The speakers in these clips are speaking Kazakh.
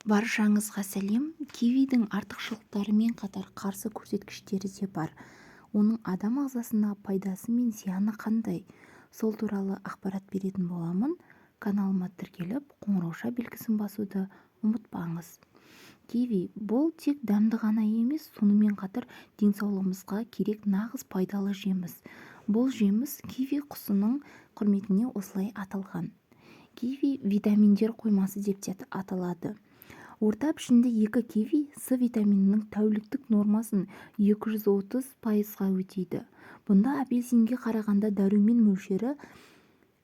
Баршаңызға сәлем. Кивидің артықшылықтарымен қатар қарсы көрсеткіштері де бар. Оның адам ағзасына пайдасы мен зияны қандай? Сол туралы ақпарат беретін боламын. Каналыма тіркеліп, қоңырауша белгісін басуды ұмытпаңыз. Киви бұл тек дәмді ғана емес, сонымен қатар денсаулығымызға керек нағыз пайдалы жеміс. Бұл жеміс киви құсының құрметіне осылай аталған. Киви витаминдер қоймасы деп те аталады. Орта пішінде 2 киви С витаминінің тәуліктік нормасын 230%-ға өтейді. Бұнда апельсинге қарағанда дәрумен мөлшері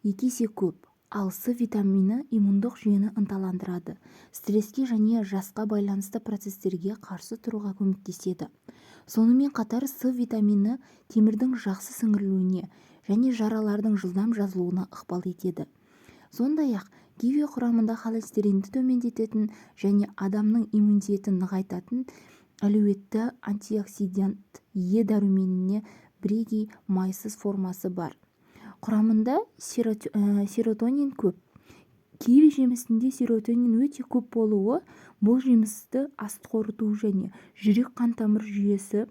2 есе көп, ал С витамині иммундық жүйені ынталандырады, стресске және жасқа байланысты процестерге қарсы тұруға көмектеседі. Сонымен қатар С витамині темірдің жақсы сіңірілуіне және жаралардың жылдам жазылуына ықпал етеді. Сондай-ақ киви құрамында холестеринді төмендететін және адамның иммунитетін нығайтатын әлеуетті антиоксидант Е дәруменіне бірегей майсыз формасы бар. Құрамында серотонин көп. Киви жемісінде серотонин өте көп болуы бұл жемісті ас қорыту және жүрек қан тамыр жүйесі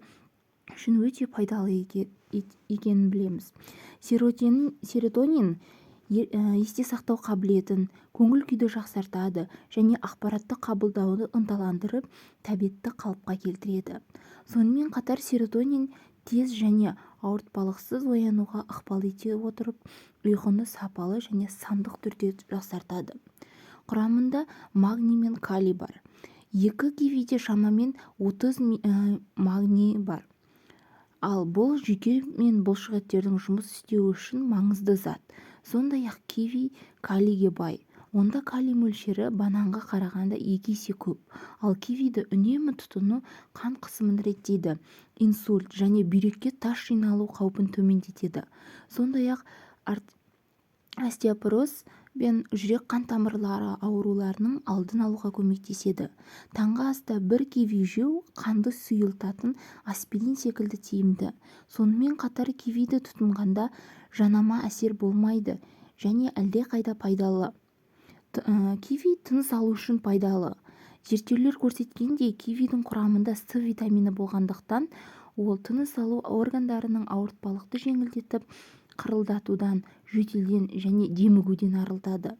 үшін өте пайдалы екенін білеміз. Серотонин есте сақтау қабілетін, көңіл күйді жақсартады және ақпаратты қабылдауды ынталандырып, тәбетті қалыпқа келтіреді. Сонымен қатар серотонин тез және ауыртпалықсыз оянуға ықпал ете отырып, ұйқыны сапалы және сандық түрде жақсартады. Құрамында магний мен калий бар. 2 кивиде шамамен 30 магний бар. Ал бұл жүйке мен бұлшықеттердің жұмыс істеуі үшін маңызды зат. Сондай-ақ киви калийге бай. Онда калий мөлшері бананға қарағанда 2 есе көп. Ал кивиді үнемі тұтыну қан қысымын реттейді, инсульт және бүйрекке тас жиналу қаупін төмендетеді. Сондай-ақ остеопороз бен жүрек қан тамырлары ауруларының алдын алуға көмектеседі. Таңғы аста 1 киви жеу қанды сұйылтатын аспирин секілді тиімді. Сонымен қатар кивиді тұтынғанда жанама әсер болмайды және әлдеқайда пайдалы. Киви тыныс алу үшін пайдалы. Зерттеулер көрсеткендей, кивидің құрамында С витамині болғандықтан, ол тыныс алу органдарының ауыртпалықты жеңілдетіп, қырылдатудан, жөтелден және демігуден арылтады.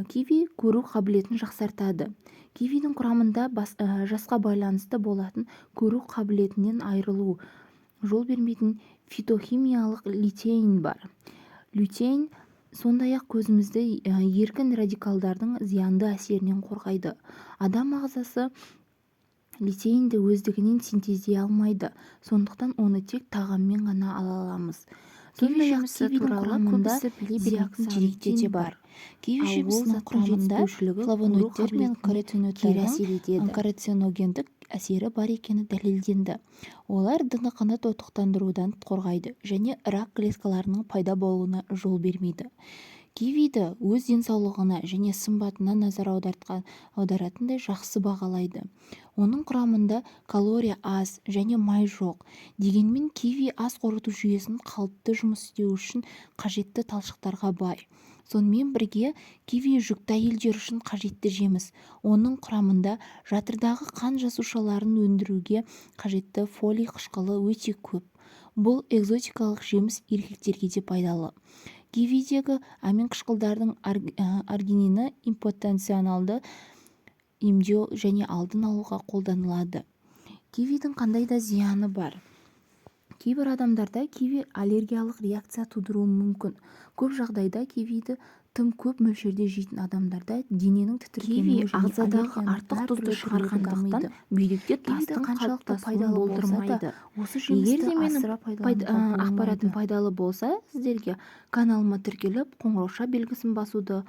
Киви көру қабілетін жақсартады. Кивидің құрамында жасқа байланысты болатын көру қабілетінен айырылу жол бермейтін фитохимиялық лютеин бар. Лютеин сондай-ақ көзімізді еркін радикалдардың зиянды әсерінен қорғайды. Адам ағзасы лютеинді өздігінен синтездей алмайды, сондықтан оны тек тағаммен ғана ала аламыз. Сондай-ақ кивидің құрамында зиякын деректе де бар. Киви жемісінің құрамында флавоноидтер мен каротиноидтердің карциногендік әсері бар екені дәлелденді. Олар ДНК-ны тотықтандырудан қорғайды және рак клеткаларының пайда болуына жол бермейді. Кивиді өз денсаулығына және сымбатына назар аударатындай жақсы бағалайды. Оның құрамында калория аз және май жоқ. Дегенмен киви ас қорыту жүйесін қалыпты жұмыс істеу үшін қажетті талшықтарға бай. Сонымен бірге киви жүкті әйелдер үшін қажетті жеміс. Оның құрамында жатырдағы қан жасушаларын өндіруге қажетті фолий қышқылы өте көп. Бұл экзотикалық жеміс еркектерге де пайдалы. Кивидегі амин қышқылдардың аргинині импотенциалды емдеу және алдын алуға қолданылады. Кивидің қандай да зияны бар? Кейбір адамдарда киви аллергиялық реакция тудыруы мүмкін. Көп жағдайда кивиді тым көп мөлшерде жейтін адамдарда дененің тітіркенуі және ағзадағы артық тұзды шығарғандықтан бүйректе тастың қаншалықты пайдалы болдырмайды. Егер де менің ақпаратым пайдалы болса, сіздерге каналыма тіркеліп, қоңырауша белгісін басуды